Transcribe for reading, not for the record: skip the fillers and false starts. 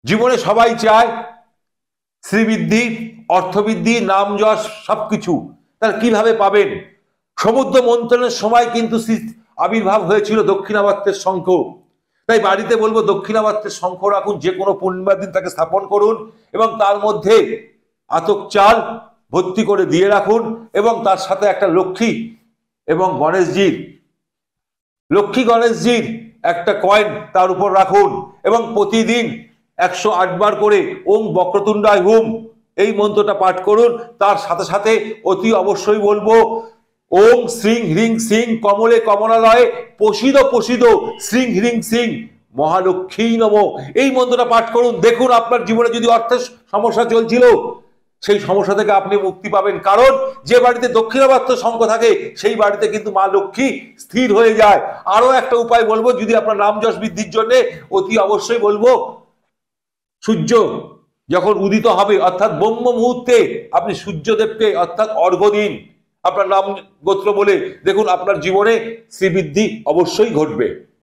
জীবনে সবাই চায় শ্রীবৃদ্ধি, অর্থবৃদ্ধি, নাম যশ সবকিছু। তাহলে কিভাবে পাবেন? সমুদ্র মন্থনের সময় কিন্তু আবির্ভাব হয়েছিল দক্ষিণাবর্তের শঙ্খ। তাই বাড়িতে বলবো দক্ষিণাবর্তের শঙ্খ রাখুন, যে কোনো পূর্ণিমার দিন তাকে স্থাপন করুন এবং তার মধ্যে আতপ চাল ভর্তি করে দিয়ে রাখুন এবং তার সাথে একটা লক্ষ্মী এবং গণেশজির একটা কয়েন তার উপর রাখুন এবং প্রতিদিন 108 বার করে ওম বক্রতুণ্ডায় হুম এই মন্ত্রটা পাঠ করুন। তার সাথে সাথে অতি অবশ্যই বলবো ওম শ্রীং হ্রিং সিং কমলে কমলালয়ে প্রসিদ প্রসিদ শ্রীং হ্রিং সিং মহালক্ষ্মী নম, এই মন্ত্রটা পাঠ করুন। দেখুন আপনার জীবনে যদি অর্থের সমস্যা চলছিল সেই সমস্যা থেকে আপনি মুক্তি পাবেন। কারণ যে বাড়িতে দক্ষিণাবর্ত শঙ্খ থাকে সেই বাড়িতে কিন্তু মা লক্ষ্মী স্থির হয়ে যায়। আরো একটা উপায় বলবো, যদি আপনার নাম যশ বৃদ্ধির জন্য, অতি অবশ্যই বলবো সূর্য যখন উদিত হবে অর্থাৎ ব্রহ্ম মুহূর্তে আপনি সূর্যদেবকে অর্থাৎ অর্ঘ্য দিন আপনার নাম গোত্র বলে। দেখুন আপনার জীবনে শ্রীবৃদ্ধি অবশ্যই ঘটবে।